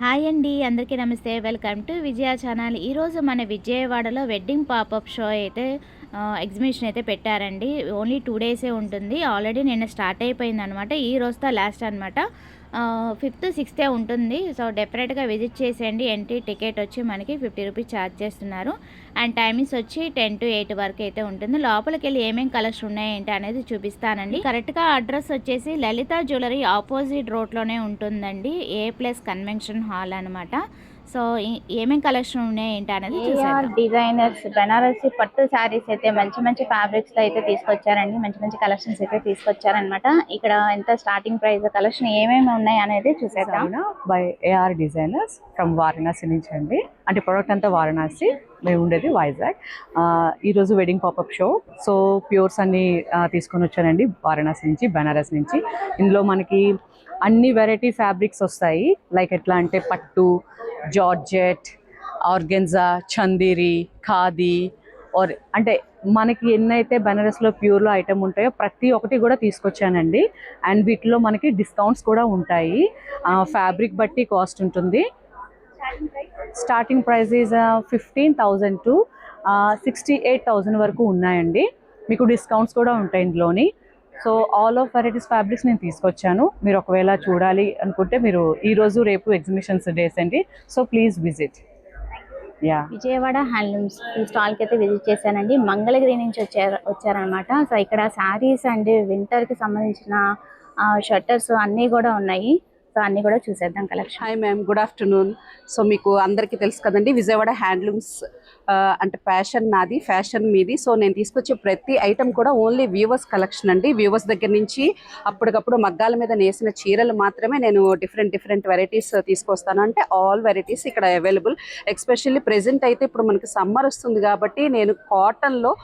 Hi అండి, అందరికీ నమస్తే. Welcome to Vijaya channel. ఈరోజు మన విజయవాడలో వెడ్డింగ్ పాపప్ షో అయితే ఎగ్జిబిషన్ అయితే పెట్టారండి. ఓన్లీ 2 డేసే ఉంటుంది. ఆల్రెడీ నిన్న స్టార్ట్ అయిపోయిందనమాట. ఈ రోజుతో లాస్ట్ అనమాట. 5th, 6th ఉంటుంది. సో డెఫినెట్గా విజిట్ చేసేయండి. ఎంట్రీ టికెట్ వచ్చి మనకి 50 రూపీస్ ఛార్జ్ చేస్తున్నారు. అండ్ టైమింగ్స్ వచ్చి 10 to 8 వరకు అయితే ఉంటుంది. లోపలికి వెళ్ళి ఏమేమి కలెక్షన్ ఉన్నాయి ఏంటి అనేది చూపిస్తానండి. కరెక్ట్గా అడ్రస్ వచ్చేసి లలిత జ్యువెలరీ ఆపోజిట్ రోడ్లోనే ఉంటుందండి. A+ కన్వెన్షన్ హాల్ అనమాట. సో ఏమేమి కలెక్షన్ ఉన్నాయి ఏంటి అనేది చూసారు. డిజైనర్స్ బెనారసి పట్టు శారీస్ అయితే మంచి మంచి ఫ్యాబ్రిక్స్ లో అయితే తీసుకొచ్చారండి. మంచి మంచి కలెక్షన్స్ అయితే తీసుకొచ్చారనమాట. ఇక్కడ ఎంత స్టార్టింగ్ ప్రైస్ కలెక్షన్ ఏమేమి ఉన్నాయి అనేది చూసేద్దాం. By AR designers from Varanasi నుంచి అండి. అంటే ప్రొడక్ట్ అంతా వారణాసి, మేము ఉండేది వైజాగ్. ఈరోజు wedding popup show. So pures అన్ని తీసుకొని వచ్చానండి వారణాసి నుంచి, బెనారస్ నుంచి. ఇందులో మనకి అన్ని వెరైటీ ఫ్యాబ్రిక్స్ వస్తాయి. లైక్ ఎట్లా అంటే పట్టు, georgette, organza, Chanderi, khadi, or అంటే మనకి ఎన్నైతే బెనారస్లో ప్యూర్లో ఐటమ్ ఉంటాయో ప్రతి ఒక్కటి కూడా తీసుకొచ్చానండి. అండ్ వీటిలో మనకి డిస్కౌంట్స్ కూడా ఉంటాయి. ఫ్యాబ్రిక్ బట్టి కాస్ట్ ఉంటుంది. స్టార్టింగ్ ప్రైస్ ఈజ్ 15,000 to 68,000 వరకు ఉన్నాయండి. మీకు డిస్కౌంట్స్ కూడా ఉంటాయి ఇందులోని. So all of varieties fabrics నేను తీసుకొచ్చాను. మీరు ఒకవేళ చూడాలి అనుకుంటే మీరు ఈరోజు రేపు ఎగ్జిబిషన్స్ డేస్ అండి. So please visit. Vijayawada handlooms ఈ స్టాల్కి అయితే విజిట్ చేశానండి. మంగళగిరి నుంచి వచ్చారనమాట. సో ఇక్కడ శారీస్ అండ్ వింటర్కి సంబంధించిన షర్టర్స్ అన్నీ కూడా ఉన్నాయి. సో అన్నీ కూడా చూసేద్దాం collection. Hi ma'am, good afternoon. So మీకు అందరికీ తెలుసు కదండి, విజయవాడ హ్యాండ్లూమ్స్ అంటే ప్యాషన్ నాది, ఫ్యాషన్ మీది. సో నేను తీసుకొచ్చే ప్రతి ఐటమ్ కూడా ఓన్లీ వ్యూవర్స్ కలెక్షన్ అండి. వ్యూవర్స్ దగ్గర నుంచి అప్పటికప్పుడు మగ్గాల మీద నేసిన చీరలు మాత్రమే నేను డిఫరెంట్ వెరైటీస్ తీసుకొస్తాను. అంటే ఆల్ వెరైటీస్ ఇక్కడ అవైలబుల్. ఎస్పెషల్లీ ప్రెజెంట్ అయితే ఇప్పుడు మనకి సమ్మర్ వస్తుంది కాబట్టి నేను కాటన్లో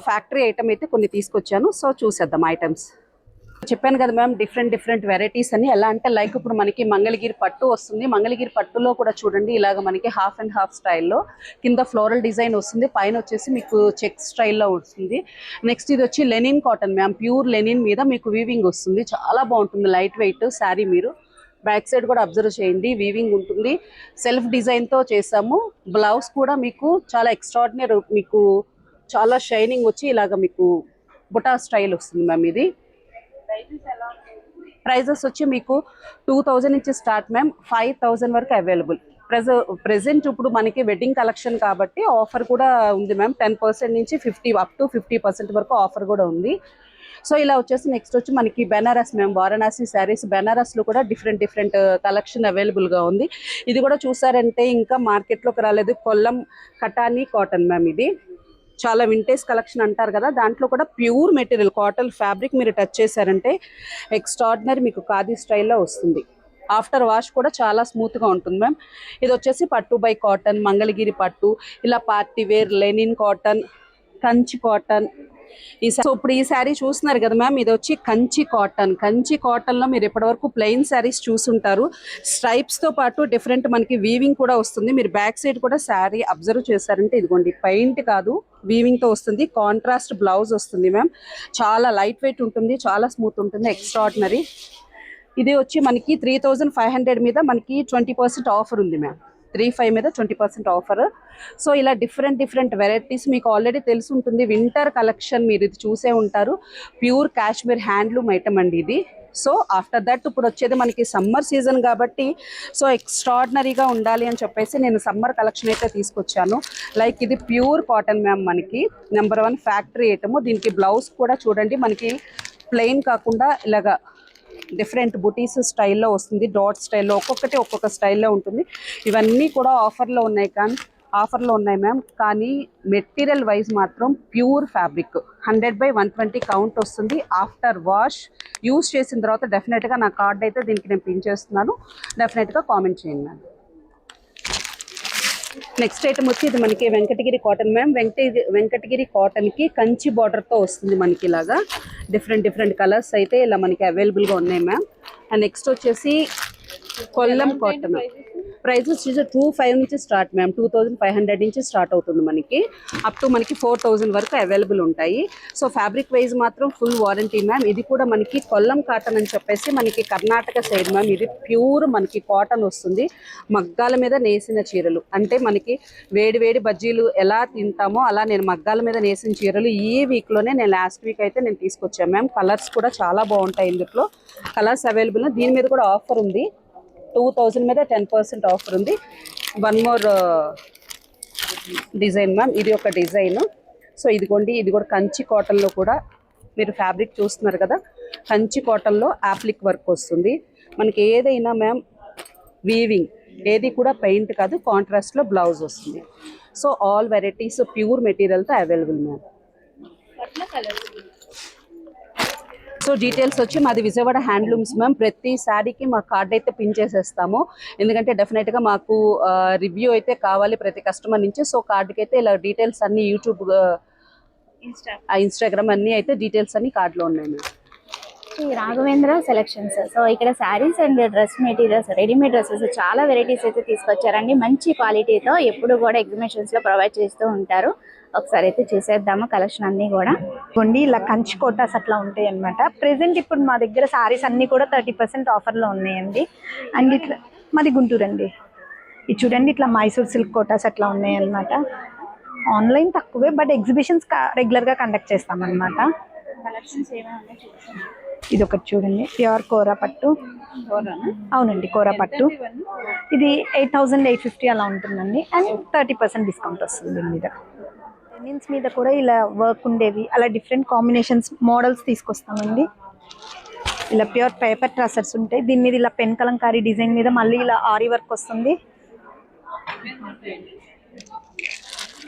ఫ్యాక్టరీ ఐటమ్ అయితే కొన్ని తీసుకొచ్చాను. సో చూసేద్దాం ఐటమ్స్. చెప్పాను కదా మ్యామ్, డిఫరెంట్ వెరైటీస్ అని. ఎలా అంటే లైక్ ఇప్పుడు మనకి మంగళగిరి పట్టు వస్తుంది. మంగళగిరి పట్టులో కూడా చూడండి ఇలాగ మనకి హాఫ్ అండ్ హాఫ్ స్టైల్లో కింద ఫ్లోరల్ డిజైన్ వస్తుంది, పైన వచ్చేసి మీకు చెక్ స్టైల్లో వస్తుంది. నెక్స్ట్ ఇది వచ్చి linen cotton ma'am, pure linen మీద మీకు వీవింగ్ వస్తుంది. చాలా బాగుంటుంది, లైట్ వెయిట్ శారీ. మీరు బ్యాక్ సైడ్ కూడా అబ్జర్వ్ చేయండి, వీవింగ్ ఉంటుంది. సెల్ఫ్ డిజైన్తో చేసాము. బ్లౌజ్ కూడా మీకు చాలా ఎక్స్ట్రాడినరీ, మీకు చాలా షైనింగ్ వచ్చి ఇలాగ మీకు బుటా స్టైల్ వస్తుంది మ్యామ్. ఇది ప్రైజెస్ వచ్చి మీకు 2,000 నుంచి స్టార్ట్ మ్యామ్, 5,000 వరకు అవైలబుల్. ప్రెజెంట్ ఇప్పుడు మనకి వెడ్డింగ్ కలెక్షన్ కాబట్టి ఆఫర్ కూడా ఉంది మ్యామ్. 10% నుంచి 50% వరకు ఆఫర్ కూడా ఉంది. సో ఇలా వచ్చేసి నెక్స్ట్ వచ్చి మనకి బెనారస్ మ్యామ్, వారణాసి శారీస్. బెనారస్లో కూడా డిఫరెంట్ కలెక్షన్ అవైలబుల్గా ఉంది. ఇది కూడా చూసారంటే ఇంకా మార్కెట్లోకి రాలేదు. కొల్లం కటానీ కాటన్ మ్యామ్. ఇది చాలా వింటేజ్ కలెక్షన్ అంటారు కదా, దాంట్లో కూడా ప్యూర్ మెటీరియల్ కాటన్ ఫ్యాబ్రిక్ మీరు టచ్ చేశారంటే ఎక్స్ట్రాడినరీ మీకు ఖాదీ స్టైల్లో వస్తుంది. ఆఫ్టర్ వాష్ కూడా చాలా స్మూత్గా ఉంటుంది మ్యామ్. ఇది వచ్చేసి పట్టు బై కాటన్, మంగళగిరి పట్టు, ఇలా party wear, linen cotton, Kanchi cotton. So ఇప్పుడు ఈ శారీ చూస్తున్నారు కదా మ్యామ్, ఇది వచ్చి కంచి కాటన్లో మీరు ఇప్పటివరకు ప్లెయిన్ శారీస్ చూసుంటారు. స్ట్రైప్స్తో పాటు డిఫరెంట్ మనకి వీవింగ్ కూడా వస్తుంది. మీరు బ్యాక్ సైడ్ కూడా శారీ అబ్జర్వ్ చేశారంటే ఇదిగోండి, పెయింట్ కాదు వీవింగ్తో వస్తుంది. కాంట్రాస్ట్ బ్లౌజ్ వస్తుంది మ్యామ్. చాలా లైట్ వెయిట్ ఉంటుంది, చాలా స్మూత్ ఉంటుంది, ఎక్స్ట్రాడినరీ. ఇది వచ్చి మనకి 3,500 మీద మనకి 20% ఆఫర్ ఉంది మ్యామ్. 3,500 మీద 20% ఆఫర్. సో ఇలా డిఫరెంట్ వెరైటీస్ మీకు ఆల్రెడీ తెలిసి ఉంటుంది. వింటర్ కలెక్షన్ మీరు ఇది చూసే ఉంటారు. ప్యూర్ కాశ్మీర్ హ్యాండ్లూమ్ ఐటమ్ అండి ఇది. సో ఆఫ్టర్ దట్ ఇప్పుడు వచ్చేది మనకి సమ్మర్ సీజన్ కాబట్టి సో ఎక్స్ట్రాడినరీగా ఉండాలి అని చెప్పేసి నేను సమ్మర్ కలెక్షన్ అయితే తీసుకొచ్చాను. లైక్ ఇది ప్యూర్ కాటన్ మ్యామ్, మనకి నెంబర్ 1 ఫ్యాక్టరీ ఐటమ్. దీనికి బ్లౌజ్ కూడా చూడండి మనకి ప్లెయిన్ కాకుండా ఇలాగా డిఫరెంట్ బుటీస్ స్టైల్లో వస్తుంది, డాట్ స్టైల్లో, ఒక్కొక్క స్టైల్లో ఉంటుంది. ఇవన్నీ కూడా ఆఫర్లో ఉన్నాయి మ్యామ్. కానీ మెటీరియల్ వైజ్ మాత్రం ప్యూర్ ఫ్యాబ్రిక్ 100/120 కౌంట్ వస్తుంది. ఆఫ్టర్ వాష్ యూస్ చేసిన తర్వాత డెఫినెట్గా నా కార్డ్ అయితే దీనికి నేను పిన్ చేస్తున్నాను, డెఫినెట్గా కామెంట్ చేయండి మ్యామ్. నెక్స్ట్ ఐటమ్ వచ్చి ఇది మనకి వెంకటగిరి కాటన్ మ్యామ్. వెంకటగిరి కాటన్కి కంచి బార్డర్తో వస్తుంది మనకి ఇలాగా. డిఫరెంట్ కలర్స్ అయితే ఇలా మనకి అవైలబుల్గా ఉన్నాయి మ్యామ్. అండ్ నెక్స్ట్ వచ్చేసి కొల్లం కాటన్. ప్రైస్ వచ్చి 2,500 నుంచి స్టార్ట్ మ్యామ్. 2,500 నుంచి స్టార్ట్ అవుతుంది మనకి. అప్ టు మనకి 4,000 వరకు అవైలబుల్ ఉంటాయి. సో ఫ్యాబ్రిక్ వైజ్ మాత్రం ఫుల్ వారంటీ మ్యామ్. ఇది కూడా మనకి కొల్లం కాటన్ అని చెప్పేసి మనకి కర్ణాటక సైడ్ మ్యామ్. ఇది ప్యూర్ మనకి కాటన్ వస్తుంది. మగ్గాల మీద నేసిన చీరలు, అంటే మనకి వేడి వేడి బజ్జీలు ఎలా తింటామో అలా నేను మగ్గాల మీద నేసిన చీరలు ఈ వీక్లోనే నేను లాస్ట్ వీక్ అయితే నేను తీసుకొచ్చాను మ్యామ్. కలర్స్ కూడా చాలా బాగుంటాయి. ఇందులో కలర్స్ అవైలబుల్. దీని మీద కూడా ఆఫర్ ఉంది. 2,000 మీద 10% ఆఫర్ ఉంది. One more design ma'am. ఇది ఒక డిజైన్. సో ఇదిగోండి, ఇది కూడా కంచి కాటన్లో కూడా మీరు ఫ్యాబ్రిక్ చూస్తున్నారు కదా, కంచి కాటన్లో యాప్లిక్ వర్క్ వస్తుంది మనకి. ఏదైనా మ్యామ్ వీవింగ్, ఏది కూడా పెయింట్ కాదు, కాంట్రాస్ట్లో బ్లౌజ్ వస్తుంది. సో ఆల్ వెరైటీస్ ప్యూర్ మెటీరియల్తో అవైలబుల్ మ్యామ్. సో డీటెయిల్స్ వచ్చి మాది విజయవాడ హ్యాండ్లూమ్స్ మ్యామ్. ప్రతి శారీకి మా కార్డ్ అయితే పిన్ చేసేస్తాము, ఎందుకంటే డెఫినెట్గా మాకు రివ్యూ అయితే కావాలి ప్రతి కస్టమర్ నుంచి. సో కార్డ్కి అయితే ఇలా డీటెయిల్స్ అన్ని యూట్యూబ్, ఇన్స్టాగ్రామ్ అన్నీ అయితే డీటెయిల్స్ అన్ని కార్డ్లో ఉన్నాయి మ్యామ్. ఈ రాఘవేంద్ర సెలెక్షన్స్. సో ఇక్కడ saris and dress materials, readymade dresses చాలా వెరైటీస్ అయితే తీసుకొచ్చారండి. మంచి క్వాలిటీతో ఎప్పుడు కూడా ఎగ్జిబిషన్స్లో ప్రొవైడ్ చేస్తూ ఉంటారు. ఒకసారి అయితే చూసేద్దాము కలెక్షన్ అన్నీ కూడా. ఇవ్వండి, ఇలా కంచి కోటాస్ అట్లా ఉంటాయి అనమాట. ప్రెసెంట్ ఇప్పుడు మా దగ్గర సారీస్ అన్నీ కూడా 30% ఆఫర్లో ఉన్నాయండి. అండ్ ఇట్లా మాది గుంటూరు అండి. ఇది చూడండి, ఇట్లా మైసూర్ సిల్క్ కోటాస్ అట్లా ఉన్నాయి అనమాట. ఆన్లైన్ తక్కువే, బట్ ఎగ్జిబిషన్స్ రెగ్యులర్గా కండక్ట్ చేస్తామన్నమాట. ఇది ఒకటి చూడండి, ప్యూర్ కోరా పట్టు. అవునండి, కోరా పట్టు. ఇది 8,850 అలా ఉంటుందండి. అండ్ 30% డిస్కౌంట్ వస్తుంది దీని మీద. లెనిన్స్ మీద కూడా ఇలా వర్క్ ఉండేవి, అలా డిఫరెంట్ కాంబినేషన్స్ మోడల్స్ తీసుకొస్తామండి. ఇలా ప్యూర్ పేపర్ ట్రసర్స్ ఉంటాయి. దీని మీద ఇలా పెన్ కలంకారీ డిజైన్ మీద మళ్ళీ ఇలా ఆరీ వర్క్ వస్తుంది.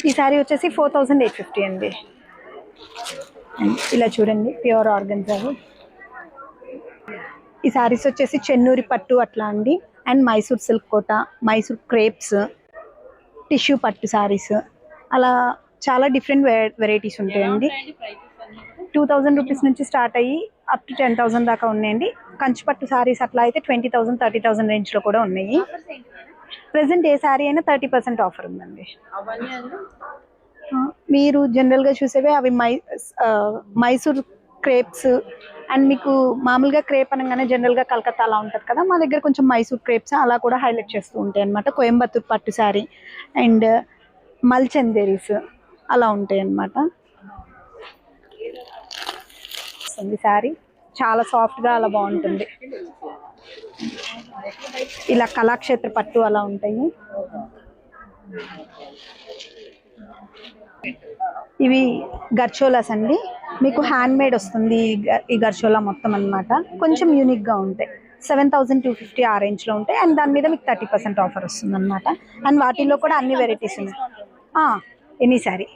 ఈ సారీ వచ్చేసి 4,850 అండి. ఇలా చూడండి, ప్యూర్ ఆర్గన్జా. ఈ సారీస్ వచ్చేసి చెన్నూరి పట్టు అట్లా అండి. And Mysore silk Kota, Mysore crepes, tissue పట్టు సారీస్, అలా చాలా డిఫరెంట్ వెరైటీస్ ఉంటాయండి. 2,000 రూపీస్ నుంచి స్టార్ట్ అయ్యి అప్ టు 10,000 దాకా ఉన్నాయండి. కంచిపట్టు సారీస్ అట్లా అయితే 20,000, 30,000 రేంజ్లో కూడా ఉన్నాయి. ప్రెసెంట్ ఏ శారీ అయినా 30% ఆఫర్ ఉందండి. మీరు జనరల్గా చూసేవే అవి మైసూర్ క్రేప్స్. అండ్ మీకు మామూలుగా క్రేప్ అనగానే జనరల్గా కలకత్తా అలా ఉంటుంది కదా, మా దగ్గర కొంచెం మైసూర్ క్రేప్స్ అలా కూడా హైలైట్ చేస్తూ ఉంటాయి అనమాట. కోయంబత్తూర్ పట్టు శారీ అండ్ మల్చందేరీస్ అలా ఉంటాయి అన్నమాట. శారీ చాలా సాఫ్ట్గా అలా బాగుంటుంది. ఇలా కళాక్షేత్ర పట్టు అలా ఉంటాయి. ఇవి గర్చోలాస్ అండి. మీకు హ్యాండ్ మేడ్ వస్తుంది ఈ గర్చోలా మొత్తం అన్నమాట. కొంచెం యూనిక్గా ఉంటాయి. 7,250 ఆ రేంజ్లో ఉంటాయి. అండ్ దాని మీద మీకు 30% ఆఫర్ వస్తుంది అనమాట. అండ్ వాటిల్లో కూడా అన్ని వెరైటీస్ ఉన్నాయి. Any sari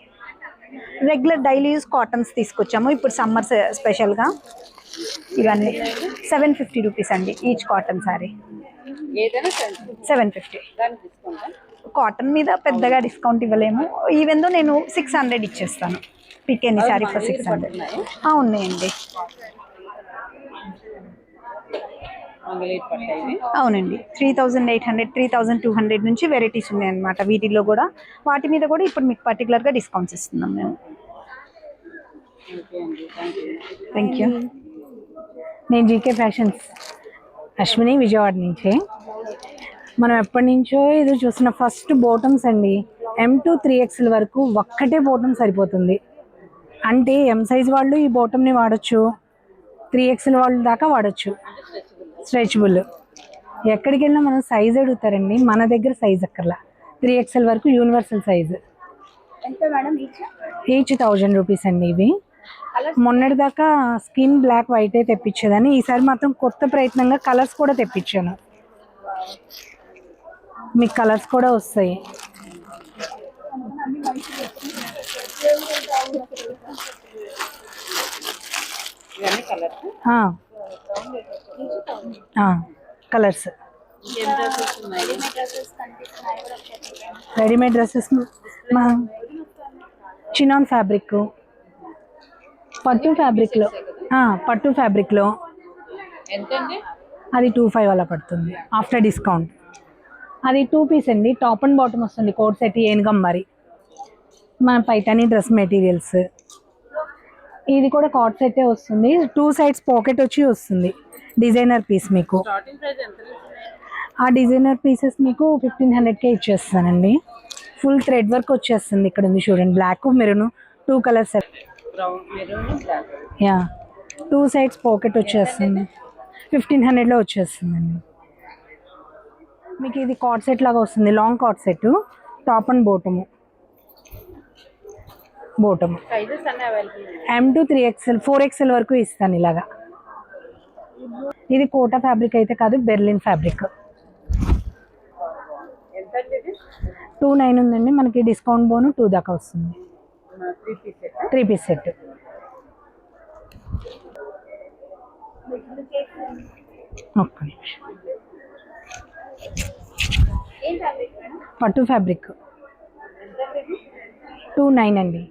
regular daily use cottons తీసుకొచ్చాము ఇప్పుడు సమ్మర్ స్పెషల్గా. ఇవన్నీ 750 రూపీస్ అండి ఈచ్ కాటన్ శారీ. 750. కాటన్ మీద పెద్దగా డిస్కౌంట్ ఇవ్వలేము. ఈవెన్ దో నేను 600 ఇచ్చేస్తాను. Pick any sari for 600. ఉన్నాయండి. అవునండి, 3,800, 3,200 నుంచి వెరైటీస్ ఉన్నాయి అన్నమాట. వీటిల్లో కూడా వాటి మీద కూడా ఇప్పుడు మీకు పర్టికులర్గా డిస్కౌంట్స్ ఇస్తున్నాం మేము. Thank you. నేను జీకే ఫ్యాషన్స్ అశ్విని, విజయవాడ నుంచి. మనం ఎప్పటి నుంచో ఎదురు చూస్తున్న ఫస్ట్ బోటమ్స్ అండి. M to 3XL వరకు ఒక్కటే బోటం సరిపోతుంది. అంటే M సైజ్ వాళ్ళు ఈ బోటంని వాడచ్చు, 3XL వాళ్ళు దాకా వాడచ్చు. స్ట్రెచబుల్. ఎక్కడికి వెళ్ళినా మనం సైజ్ అడుగుతారండి, మన దగ్గర సైజ్ అక్కర్లా. 3XL వరకు యూనివర్సల్ సైజు. ఈచ్ 1,000 రూపీస్ అండి. ఇవి మొన్నటి దాకా స్కిన్ బ్లాక్ వైట్ అయితే తెప్పించేదని, ఈసారి మాత్రం కొత్త ప్రయత్నంగా కలర్స్ కూడా తెప్పించాను. మీకు కలర్స్ కూడా వస్తాయి. Colours readymade dresses chinon fabric, పట్టు ఫ్యాబ్రిక్లో అది 2,500 అలా పడుతుంది ఆఫ్టర్ డిస్కౌంట్. అది 2 పీస్ అండి, టాప్ అండ్ బాటమ్ వస్తుంది, కోట్ సెట్ ఏనుగం మరి మన పైతాని డ్రెస్ మెటీరియల్స్. ఇది కూడా కాట్ సెట్టే వస్తుంది, 2 సైడ్స్ పాకెట్ వచ్చి వస్తుంది, డిజైనర్ పీస్ మీకు. ఆ డిజైనర్ పీసెస్ మీకు 1500కే ఇచ్చేస్తానండి. ఫుల్ థ్రెడ్ వర్క్ వచ్చేస్తుంది, ఇక్కడ ఉంది చూడండి, black maroon 2 colours. Yeah 2 sides pocket వచ్చేస్తుంది, 1500లో వచ్చేస్తుందండి మీకు. ఇది కాట్ సెట్ లాగా వస్తుంది, long coat set, top and bottom. M to 3XL 4XL వరకు ఇస్తాను ఇలాగా. ఇది కోటా ఫ్యాబ్రిక్ అయితే కాదు, బెర్లిన్ ఫ్యాబ్రిక్. 29 ఉందండి మనకి, డిస్కౌంట్ బోను 2 దాకా వస్తుంది. 3 పీస్ సెట్. ఒక్క నిమిషం. పట్టు ఫ్యాబ్రిక్ 29 అండి,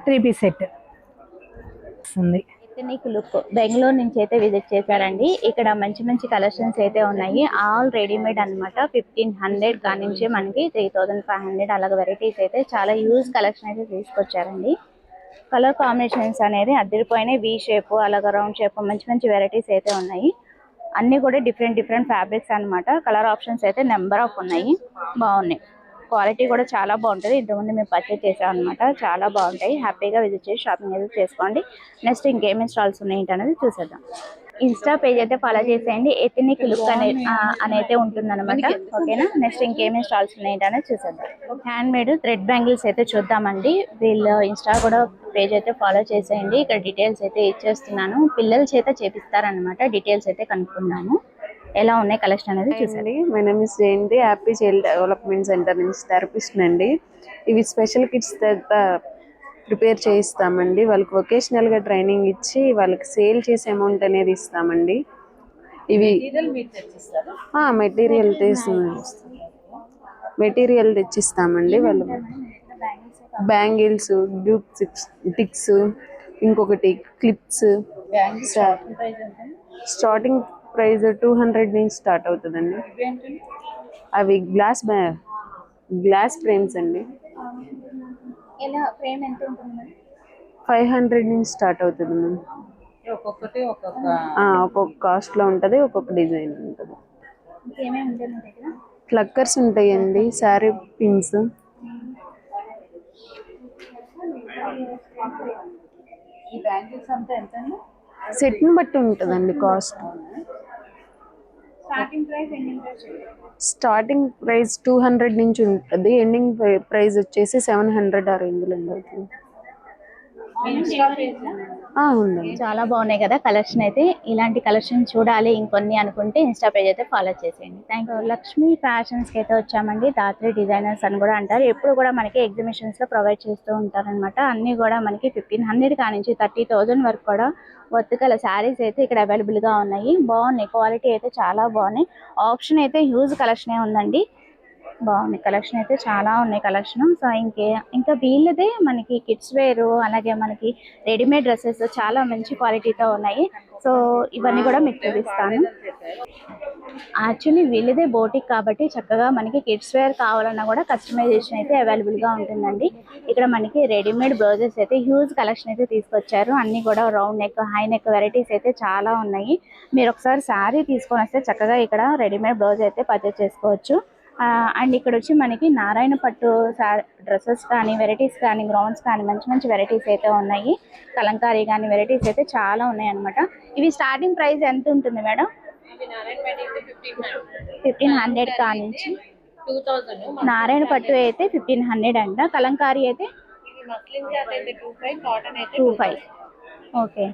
3 పీస్ సెట్ వస్తుంది. ఎథనిక్ లుక్ బెంగళూరు నుంచి అయితే విజిట్ చేశారండి. ఇక్కడ మంచి మంచి కలెక్షన్స్ అయితే ఉన్నాయి, ఆల్ రెడీమేడ్ అనమాట. 1500 కాడి నుంచి మనకి 3500 అలాగ వెరైటీస్ అయితే చాలా యూజ్ కలెక్షన్ అయితే తీసుకొచ్చారండి. కలర్ కాంబినేషన్స్ అనేది అద్దరిపోయినాయి, వీ షేప్ అలాగ రౌండ్ షేప్ మంచి మంచి వెరైటీస్ అయితే ఉన్నాయి. అన్నీ కూడా డిఫరెంట్ ఫ్యాబ్రిక్స్ అనమాట. కలర్ ఆప్షన్స్ అయితే నెంబర్ ఆఫ్ ఉన్నాయి, బాగున్నాయి. క్వాలిటీ కూడా చాలా బాగుంటుంది. ఇంతకుముందు మేము పర్చేస్ చేసాం అనమాట, చాలా బాగుంటాయి. హ్యాపీగా విజిట్ చేసి షాపింగ్ అయితే చేసుకోండి. నెక్స్ట్ ఇంకేమేమి స్టాల్స్ ఉన్నాయి అనేది చూసేద్దాం. ఇన్స్టా పేజ్ అయితే ఫాలో చేసేయండి, ఎథనిక్ లుక్ అనేది ఉంటుంది అనమాట. ఓకేనా, నెక్స్ట్ ఇంకేమేమి స్టాల్స్ ఉన్నాయి అనేది చూసేద్దాం. హ్యాండ్ మేడ్ థ్రెడ్ బ్యాంగిల్స్ అయితే చూద్దామండి. వీళ్ళు ఇన్స్టా కూడా పేజ్ అయితే ఫాలో చేసేయండి. ఇక్కడ డీటెయిల్స్ అయితే ఇచ్చేస్తున్నాను, పిల్లల చేత చేపిస్తారనమాట. డీటెయిల్స్ అయితే కనుక్కుందాము, ఎలా ఉన్నాయి కలెక్షన్ అనేది చూసండి. My name is Jayanthi, happy child development centre నుంచి థెరపిస్ట్ అండి. ఇవి స్పెషల్ కిడ్స్ ప్రిపేర్ చేయిస్తామండి. వాళ్ళకి వొకేషనల్గా ట్రైనింగ్ ఇచ్చి వాళ్ళకి సేల్ చేసే అమౌంట్ అనేది ఇస్తామండి. ఇవి మెటీరియల్ తెచ్చిస్తామండి. వాళ్ళు బ్యాంగిల్స్, డ్యూక్ టిక్స్, ఇంకొకటి క్లిప్స్. స్టార్టింగ్ ప్రైస్ 200 నుంచి స్టార్ట్ అవుతుందండి. అవి గ్లాస్ ఫ్రేమ్స్ అండి. 500 నుంచి స్టార్ట్ అవుతుంది మ్యామ్. ఒక్కొక్క కాస్ట్ లో ఉంటుంది, ఒక్కొక్క డిజైన్ ఉంటుంది. క్లక్కర్స్ ఉంటాయండి, శారీ పిన్స్. సెట్ ని బట్టి ఉంటుందండి కాస్ట్. స్టార్టింగ్ ప్రైస్ 200 నుంచి ఉంటుంది, ఎండింగ్ ప్రైస్ వచ్చేసి 700 ఆ రేంజ్ లో ఉంటుంది. ఉందండి. చాలా బాగున్నాయి కదా కలెక్షన్ అయితే. ఇలాంటి కలెక్షన్ చూడాలి ఇంకొన్ని అనుకుంటే ఇన్స్టా పేజ్ అయితే ఫాలో చేసేయండి. Thank you. లక్ష్మీ ఫ్యాషన్స్ కి అయితే వచ్చామండి. దాత్రి డిజైనర్స్ అని కూడా అంటారు. ఎప్పుడు కూడా మనకి ఎగ్జిబిషన్స్ లో ప్రొవైడ్ చేస్తూ ఉంటారనమాట. అన్ని కూడా మనకి 1500 కాడి నుంచి 30,000 వరకు కూడా వర్తికల శారీస్ అయితే ఇక్కడ అవైలబుల్ గా ఉన్నాయి. బాగున్నాయి, క్వాలిటీ అయితే చాలా బాగున్నాయి. ఆప్షన్ అయితే హ్యూజ్ కలెక్షనే ఉందండి. బాగున్నాయి కలెక్షన్ అయితే, చాలా ఉన్నాయి కలెక్షన్. సో ఇంకా వీళ్ళదే మనకి కిడ్స్ వేర్, అలాగే మనకి రెడీమేడ్ డ్రెస్సెస్ చాలా మంచి క్వాలిటీతో ఉన్నాయి. సో ఇవన్నీ కూడా మీకు చూపిస్తాను. యాక్చువల్లీ వీళ్ళదే బోటిక్ కాబట్టి చక్కగా మనకి కిడ్స్ వేర్ కావాలన్నా కూడా కస్టమైజేషన్ అయితే అవైలబుల్గా ఉంటుందండి. ఇక్కడ మనకి రెడీమేడ్ బ్లౌజెస్ అయితే హ్యూజ్ కలెక్షన్ అయితే తీసుకొచ్చారు. అన్నీ కూడా round neck, high neck varieties అయితే చాలా ఉన్నాయి. మీరు ఒకసారి శారీ తీసుకొని వస్తే చక్కగా ఇక్కడ రెడీమేడ్ బ్లౌజ్ అయితే పర్చేస్ చేసుకోవచ్చు. అండ్ ఇక్కడ వచ్చి మనకి నారాయణ పట్టు డ్రెస్సెస్ కానీ, వెరైటీస్ కానీ, గ్రౌండ్స్ కానీ మంచి మంచి వెరైటీస్ అయితే ఉన్నాయి. కలంకారీ కానీ వెరైటీస్ అయితే చాలా ఉన్నాయి అనమాట. ఇవి స్టార్టింగ్ ప్రైస్ ఎంత ఉంటుంది మేడం? 1500 కాడి నుంచి నారాయణ పట్టు అయితే 1500 అంట. కలంకారీ అయితే 25. ఓకే,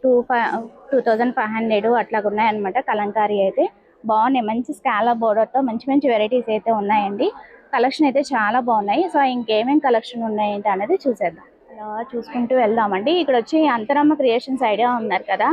2500 అట్లాగా ఉన్నాయన్నమాట. కలంకారీ అయితే బాగున్నాయి, మంచి స్కాలప్ బోర్డర్తో మంచి మంచి వెరైటీస్ అయితే ఉన్నాయండి. కలెక్షన్ అయితే చాలా బాగున్నాయి. సో ఇంకేమేమి కలెక్షన్ ఉన్నాయంటే అనేది చూసేద్దాం. అలా చూసుకుంటూ వెళ్దామండి. ఇక్కడ వచ్చి అంతరమ్మ క్రియేషన్స్ ఐడియా ఉన్నారు కదా.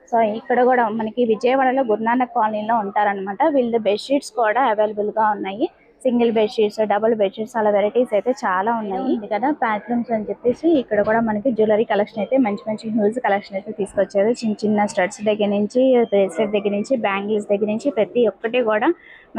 సో ఇక్కడ కూడా మనకి విజయవాడలో గురునానక్ కాలనీలో ఉంటారనమాట. వీళ్ళ బెడ్షీట్స్ కూడా అవైలబుల్గా ఉన్నాయి. సింగిల్ బెడ్షీట్స్, డబుల్ బెడ్షీట్స్ అలా వెరైటీస్ అయితే చాలా ఉన్నాయి. ఇది కదా ప్యాట్లూమ్స్ అని చెప్పేసి ఇక్కడ కూడా మనకి జ్యువెలరీ కలెక్షన్ అయితే మంచి మంచి హ్యూజ్ కలెక్షన్ అయితే తీసుకొచ్చారు. చిన్న చిన్న స్టడ్స్ దగ్గర నుంచి, బ్రేస్లెట్ దగ్గర నుంచి, బ్యాంగిల్స్ దగ్గర నుంచి ప్రతి ఒక్కటి కూడా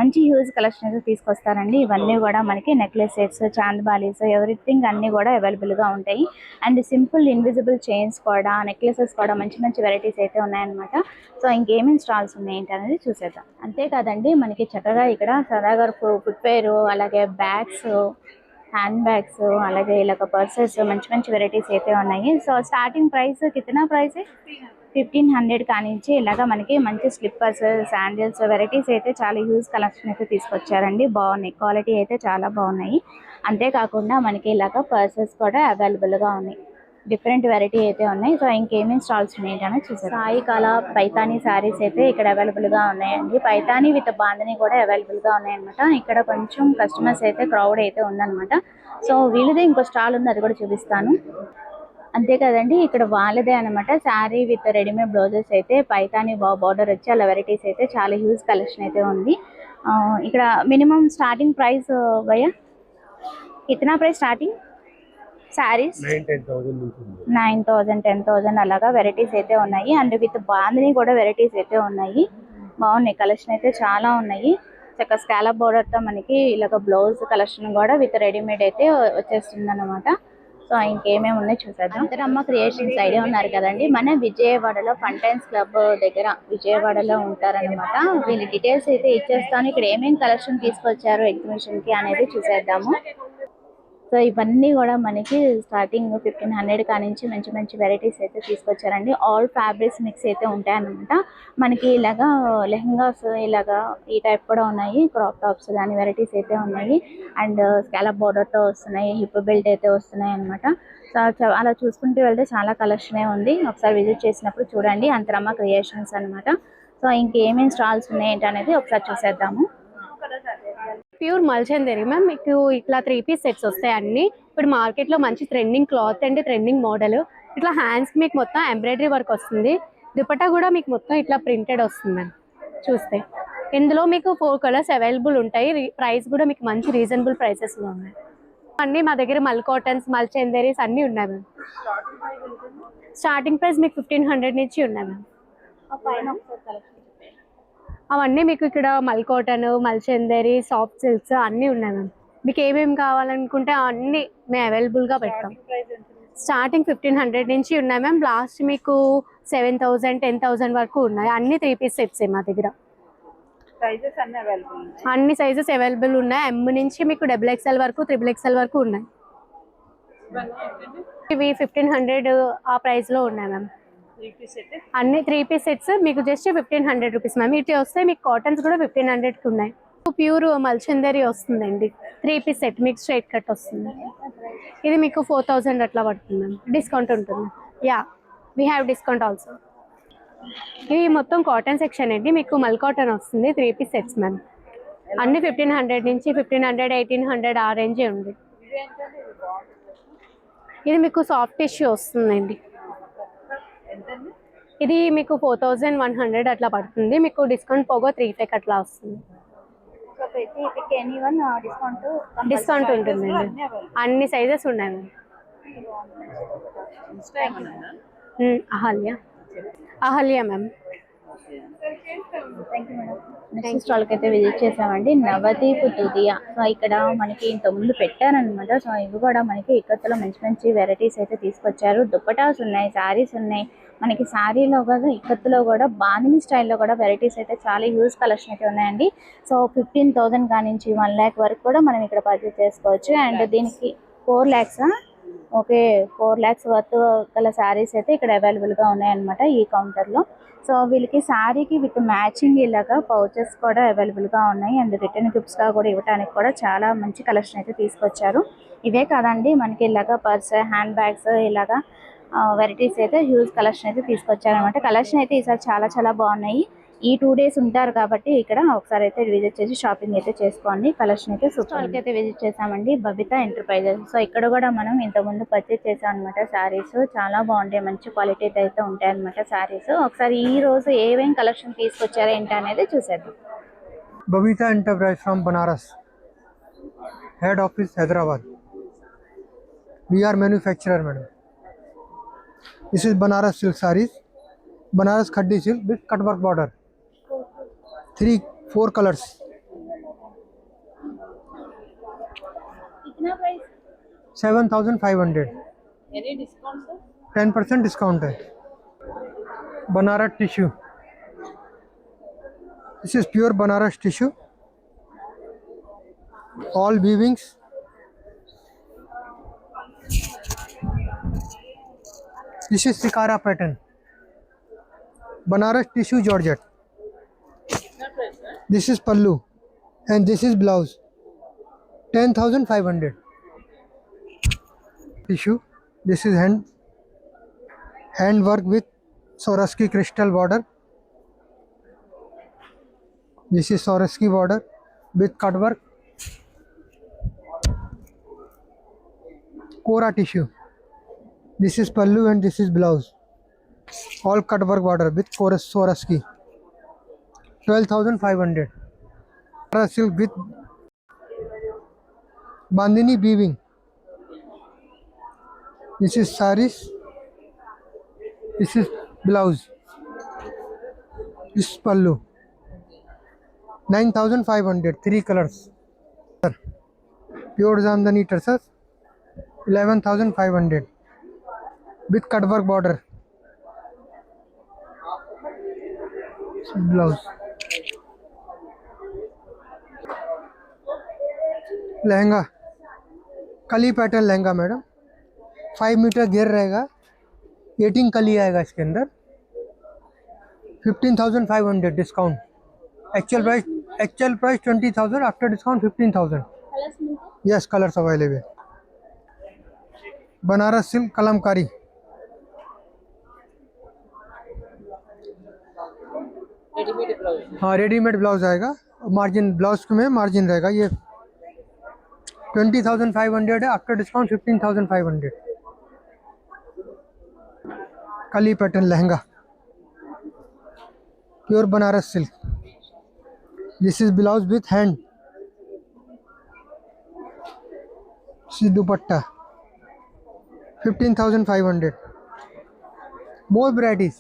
మంచి హ్యూజ్ కలెక్షన్ అయితే తీసుకొస్తారండి. ఇవన్నీ కూడా మనకి నెక్లెస్ సెట్స్, చాంద్ బాలీస్, ఎవ్రీథింగ్ అన్ని కూడా అవైలబుల్ గా ఉంటాయి. అండ్ సింపుల్ ఇన్విజిబుల్ చైన్స్ కూడా, నెక్లెసెస్ కూడా మంచి మంచి వెరైటీస్ అయితే ఉన్నాయన్నమాట. సో ఇంకేమేమి స్టాల్స్ ఉన్నాయి ఏంటి అనేది చూసేద్దాం. అంతేకాదండి మనకి చక్కగా ఇక్కడ సదాగర్ ఫుట్వేర్, అలాగే బ్యాగ్స్, హ్యాండ్ బ్యాగ్స్, అలాగే ఇలాగ పర్సెస్, మంచి మంచి వెరైటీస్ అయితే ఉన్నాయి. సో స్టార్టింగ్ ప్రైస్ కిतना ప్రైస్ 1500 కానించి ఇలాగా మనకి మంచి స్లిప్పర్స్, శాండిల్స్ వెరైటీస్ అయితే చాలా హ్యూజ్ కలెక్షన్ అయితే తీసుకొచ్చారండి. బాగున్నాయి, క్వాలిటీ అయితే చాలా బాగున్నాయి. అంతేకాకుండా మనకి ఇలాగ పర్సెస్ కూడా అవైలబుల్గా ఉన్నాయి. డిఫరెంట్ వెరైటీ అయితే ఉన్నాయి. సో ఇంకేమేమి స్టాల్స్ ఉన్నాయి అని చూసారు. సాయి కళ పైతానీ శారీస్ అయితే ఇక్కడ అవైలబుల్గా ఉన్నాయండి. పైతానీ విత్ బాందని కూడా అవైలబుల్గా ఉన్నాయన్నమాట. ఇక్కడ కొంచెం కస్టమర్స్ అయితే క్రౌడ్ అయితే ఉందన్నమాట. సో వీళ్ళదే ఇంకో స్టాల్ ఉంది, అది కూడా చూపిస్తాను. అంతే కదండి, ఇక్కడ వాళ్ళదే అనమాట. శారీ విత్ రెడీమేడ్ బ్లౌజెస్ అయితే పైతాని బార్డర్ వచ్చి అలా వెరైటీస్ అయితే చాలా హ్యూజ్ కలెక్షన్ అయితే ఉంది. ఇక్కడ మినిమం స్టార్టింగ్ ప్రైస్ భయ్యా కిतना ప్రైస్ స్టార్టింగ్ శారీస్ 9,000 10,000 అలాగా వెరైటీస్ అయితే ఉన్నాయి. అండ్ విత్ బాందిని కూడా వెరైటీస్ అయితే ఉన్నాయి. బాగున్నాయి, కలెక్షన్ అయితే చాలా ఉన్నాయి. చక్కగా స్కాలప్ బోర్డర్తో మనకి ఇలాగ బ్లౌజ్ కలెక్షన్ కూడా విత్ రెడీమేడ్ అయితే వచ్చేస్తుంది అనమాట. సో ఇంకేమేమి ఉన్నాయి చూసేద్దాం. అంతరమ్మ క్రియేషన్స్ ఐడియా ఉన్నారు కదండి, మన విజయవాడలో ఫంటైన్స్ క్లబ్ దగ్గర విజయవాడలో ఉంటారనమాట. వీళ్ళ డీటెయిల్స్ అయితే ఇచ్చేస్తాను. ఇక్కడ ఏమేమి కలెక్షన్ తీసుకొచ్చారు ఎగ్జిబిషన్ కి అనేది చూసేద్దాము. సో ఇవన్నీ కూడా మనకి స్టార్టింగ్ 1500 కానించి మంచి మంచి వెరైటీస్ అయితే తీసుకొచ్చారండి. ఆల్ ఫ్యాబ్రిక్స్ మిక్స్ అయితే ఉంటాయన్నమాట. మనకి ఇలాగా లెహంగాస్ ఇలాగా ఈ టైప్ కూడా ఉన్నాయి. క్రాప్ టాప్స్ కానీ వెరైటీస్ అయితే ఉన్నాయి. అండ్ స్కాలప్ బోర్డర్తో వస్తున్నాయి, హిప్ బెల్ట్ అయితే వస్తున్నాయి అనమాట. సో అలా చూసుకుంటూ వెళ్తే చాలా కలెక్షనే ఉంది. ఒకసారి విజిట్ చేసినప్పుడు చూడండి, అంతరమ్మ క్రియేషన్స్ అనమాట. సో ఇంకేమేమి స్టాల్స్ ఉన్నాయి ఏంటి అనేది ఒకసారి చూసేద్దాము. ప్యూర్ మల్చందేరి మ్యామ్, మీకు ఇట్లా 3 పీస్ సెట్స్ వస్తాయి అన్ని. ఇప్పుడు మార్కెట్లో మంచి trending cloth and trending model. ఇట్లా హ్యాండ్స్కి మీకు మొత్తం ఎంబ్రాయిడరీ వర్క్ వస్తుంది. దుపట్టా కూడా మీకు మొత్తం ఇట్లా ప్రింటెడ్ వస్తుంది మ్యామ్. చూస్తే ఇందులో మీకు 4 కలర్స్ అవైలబుల్ ఉంటాయి. ప్రైస్ కూడా మీకు మంచి రీజనబుల్ ప్రైసెస్లో ఉన్నాయి. అన్నీ మా దగ్గర మల్ కాటన్స్, మల్చందేరీస్ అన్నీ ఉన్నాయి మ్యామ్. స్టార్టింగ్ ప్రైస్ మీకు 1500 నుంచి ఉన్నాయి మ్యామ్. అవన్నీ మీకు ఇక్కడ మల్ కాటన్, మల్చందేరి, సాఫ్ట్ సిల్క్స్ అన్నీ ఉన్నాయి మ్యామ్. మీకు ఏమేమి కావాలనుకుంటే అన్నీ మేము అవైలబుల్గా పెడతాం. స్టార్టింగ్ 1500 నుంచి ఉన్నాయి మ్యామ్. లాస్ట్ మీకు 7,000 10,000 వరకు ఉన్నాయి. అన్ని 3 పీస్ సెట్స్ మా దగ్గర. అన్ని సైజెస్ అవైలబుల్ ఉన్నాయి. ఎమ్ నుంచి మీకు XXL వరకు, XXL వరకు ఉన్నాయి. ఇవి 1500 ఆ ప్రైస్లో ఉన్నాయి మ్యామ్. అన్ని 3 పీస్ సెట్స్ మీకు జస్ట్ 1500 రూపీస్ మ్యామ్. ఇటు వస్తే మీకు కాటన్స్ కూడా 1500కి ఉన్నాయి. ప్యూర్ మల్చందేరి వస్తుందండి. 3 పీస్ సెట్ మీకు స్ట్రైట్ కట్ వస్తుంది. ఇది మీకు 4000 అట్లా పడుతుంది మ్యామ్. డిస్కౌంట్ ఉంటుంది. Yeah, we have discount also. ఇవి మొత్తం కాటన్ సెక్షన్ అండి. మీకు మల్ కాటన్ వస్తుంది. 3 పీస్ సెట్స్ మ్యామ్. అన్ని 1500 నుంచి 1500 1800 ఆ రేంజే ఉంది. ఇది మీకు సాఫ్ట్ టిష్యూ వస్తుందండి. ఇది మీకు 4100 అట్లా పడుతుంది. మీకు డిస్కౌంట్ పోగా 3 అట్లా వస్తుంది. డిస్కౌంట్ ఉంటుందండి. అన్ని సైజెస్ ఉన్నాయి. అహల్య మ్యామ్. నెక్స్ట్ స్టాల్కి అయితే విజిట్ చేసామండి. నవదీప్ తుదియా. సో ఇక్కడ మనకి ఇంతకుముందు పెట్టారనమాట. సో ఇవి కూడా మనకి ఇక్కత్తులో మంచి మంచి వెరైటీస్ అయితే తీసుకొచ్చారు. దుప్పటాస్ ఉన్నాయి, శారీస్ ఉన్నాయి. మనకి శారీలో కూడా ఇక్కత్తులో కూడా బాందిని స్టైల్లో కూడా వెరైటీస్ అయితే చాలా హ్యూజ్ కలెక్షన్ అయితే ఉన్నాయండి. సో 15,000 కానించి 1 lakh వరకు కూడా మనం ఇక్కడ పర్చేస్ చేసుకోవచ్చు. అండ్ దీనికి 4 lakhs ఓకే 4 lakhs వర్త్ గల శారీస్ అయితే ఇక్కడ అవైలబుల్గా ఉన్నాయన్నమాట ఈ కౌంటర్లో. సో వీళ్ళకి శారీకి విత్ మ్యాచింగ్ ఇలాగా పౌచెస్ కూడా అవైలబుల్గా ఉన్నాయి. అండ్ రిటర్న్ గిఫ్ట్స్గా కూడా ఇవ్వడానికి కూడా చాలా మంచి కలెక్షన్ అయితే తీసుకొచ్చారు. ఇవే కాదండి, మనకి ఇలాగా పర్స్, హ్యాండ్ బ్యాగ్స్ ఇలాగా వెరైటీస్ అయితే హ్యూజ్ కలెక్షన్ అయితే తీసుకొచ్చారనమాట. కలెక్షన్ అయితే ఈసారి చాలా చాలా బాగున్నాయి. ఈ 2 days ఉంటారు కాబట్టి ఇక్కడ ఒకసారి అయితే విజిట్ చేసి షాపింగ్ అయితే చేసుకోండి. కలెక్షన్ అయితే సూపర్ అయితే విజిట్ చేసామండి. బబితా ఎంటర్ప్రైజెస్. సో ఇక్కడ కూడా మనం ఇంతకుముందు పర్చేస్ చేసాం అనమాట. శారీస్ చాలా బాగుంటాయి, మంచి క్వాలిటీ అయితే ఉంటాయి అనమాట శారీస్. ఒకసారి ఈ రోజు ఏమేం కలెక్షన్ తీసుకొచ్చారో ఏంటి అనేది చూసేద్దాం. Babita Enterprise from Banaras. head office Hyderabad. We are manufacturer, madam. This is Banaras silk sarees, Banaras khaddi silk with cut work border. 4 colors. कितना price? 7,500. Any discount sir? 10% discount है. Banaras tissue. This is pure Banaras tissue. All weavings. This is Sikara pattern. Banaras tissue georgette. This is pallu and this is blouse. 10,500. Tissue. This is hand work with Swarovski crystal border. This is Swarovski border with cut work. Kora tissue. This is pallu and this is blouse. All cut work border with Swarovski. 12,500. Silk with Bandhani weaving. This is saris. This is blouse. This is pallu. 9,500. 3 colors. Pure Zamdani tussars. 11,500. With cut work border. Blouse. Lehenga कली pattern lehenga madam 5 metre घेर रहेगा 18 कली आएगा इसके अंदर 15,500 discount actual price 20,000 after discount 15,000 yes colours available Banaras silk kalamkari हाँ readymade blouse आएगा margin blouse में मार्जिन रहेगा ये 20,500 है आफ्टर डिस्काउंट 15,500 कली pattern lehenga pure Banaras silk this is blouse with hand dupatta 15,500 more varieties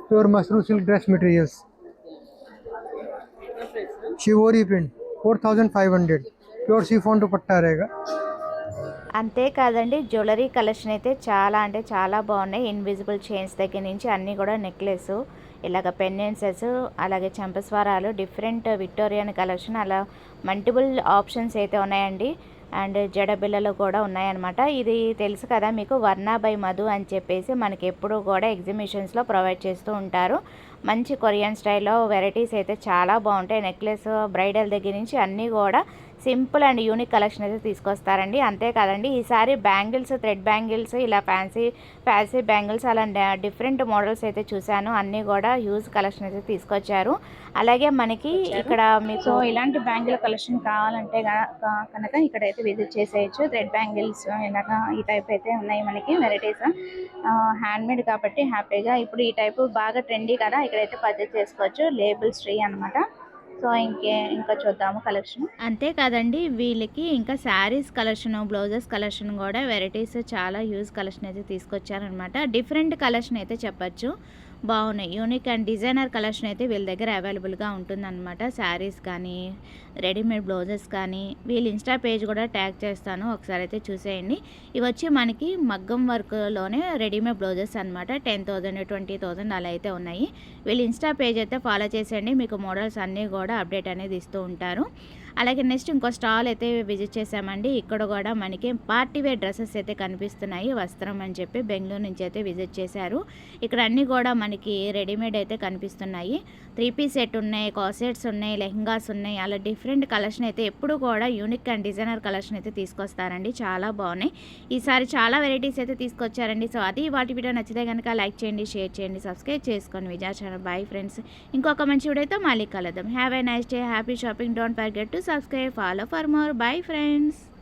pure Mashru silk dress materials shibori print 4,500 pure chiffon dupatta रहेगा అంతేకాదండి jewellery collection అయితే చాలా అంటే చాలా బాగున్నాయి ఇన్విజిబుల్ చైన్స్ దగ్గర నుంచి అన్నీ కూడా నెక్లెస్ ఇలాగ పెండెంట్స్ అలాగే చంపస్వరాలు డిఫరెంట్ విక్టోరియన్ కలెక్షన్ అలా మల్టిపుల్ ఆప్షన్స్ అయితే ఉన్నాయండి అండ్ జడబిళ్ళలు కూడా ఉన్నాయన్నమాట ఇది తెలుసు కదా మీకు వర్ణ బై మధు అని చెప్పేసి మనకి ఎప్పుడు కూడా ఎగ్జిబిషన్స్లో ప్రొవైడ్ చేస్తూ ఉంటారు మంచి కొరియన్ స్టైల్లో వెరైటీస్ అయితే చాలా బాగుంటాయి నెక్లెస్ బ్రైడల్ దగ్గర నుంచి అన్నీ కూడా సింపుల్ అండ్ యూనిక్ కలెక్షన్ అయితే తీసుకొస్తారండి అంతేకాదండి ఈసారి బ్యాంగిల్స్ థ్రెడ్ బ్యాంగిల్స్ ఇలా ఫ్యాన్సీ బ్యాంగిల్స్ అలా డిఫరెంట్ మోడల్స్ అయితే చూశాను అన్నీ కూడా హ్యూజ్ కలెక్షన్ అయితే తీసుకొచ్చారు అలాగే మనకి ఇక్కడ మీకు ఇలాంటి బ్యాంగిల్ కలెక్షన్ కావాలంటే కనుక ఇక్కడైతే విజిట్ చేసేయచ్చు థ్రెడ్ బ్యాంగిల్స్ ఇలాగా ఈ టైప్ అయితే ఉన్నాయి మనకి వెరైటీస్ హ్యాండ్మేడ్ కాబట్టి హ్యాపీగా ఇప్పుడు ఈ టైపు బాగా ట్రెండీ కదా ఇక్కడైతే పర్చేస్ చేసుకోవచ్చు లేబుల్స్ ఫ్రీ అనమాట సో ఇంకా చూద్దాము కలెక్షన్ అంతేకాదండి వీళ్ళకి ఇంకా శారీస్ కలెక్షన్ బ్లౌజెస్ కలెక్షన్ కూడా వెరైటీస్ చాలా యూజ్ కలెక్షన్ అయితే తీసుకొచ్చారనమాట డిఫరెంట్ కలెక్షన్ అయితే చెప్పచ్చు బాగున్నాయి యూనిక్ అండ్ డిజైనర్ కలెక్షన్ అయితే వీళ్ళ దగ్గర అవైలబుల్గా ఉంటుందన్నమాట శారీస్ కానీ రెడీమేడ్ బ్లౌజెస్ కానీ వీళ్ళ ఇన్స్టా పేజ్ కూడా ట్యాగ్ చేస్తాను ఒకసారి అయితే చూసేయండి ఇవి వచ్చి మనకి మగ్గం వర్క్లోనే రెడీమేడ్ బ్లౌజెస్ అనమాట 10,000 20,000 అలా అయితే ఉన్నాయి వీళ్ళ ఇన్స్టా పేజ్ అయితే ఫాలో చేసేయండి మీకు మోడల్స్ అన్నీ కూడా అప్డేట్ అనేది ఇస్తూ ఉంటారు అలాగే నెక్స్ట్ ఇంకో స్టాల్ అయితే విజిట్ చేసామండి ఇక్కడ కూడా మనకి పార్టీ వేర్ డ్రెస్సెస్ అయితే కనిపిస్తున్నాయి వస్త్రం అని చెప్పి బెంగళూరు నుంచి అయితే విజిట్ చేశారు ఇక్కడ అన్నీ కూడా మనకి రెడీమేడ్ అయితే కనిపిస్తున్నాయి 3-piece సెట్ ఉన్నాయి కాసెట్స్ ఉన్నాయి లెహంగాస్ ఉన్నాయి అలా డిఫరెంట్ కలెక్షన్ అయితే ఎప్పుడు కూడా యూనిక్ అండ్ డిజైనర్ కలెక్షన్ అయితే తీసుకొస్తారండి చాలా బాగున్నాయి ఈసారి చాలా వెరైటీస్ అయితే తీసుకొచ్చారండి సో అది వాటి వీడియో నచ్చితే కనుక లైక్ చేయండి షేర్ చేయండి సబ్స్క్రైబ్ చేసుకోండి విజయ ఛానల్ బాయ్ ఫ్రెండ్స్ ఇంకొక మంచి వీడియోతో మళ్ళీ కలుద్దాం have a nice day happy shopping don't forget to subscribe follow for more bye friends.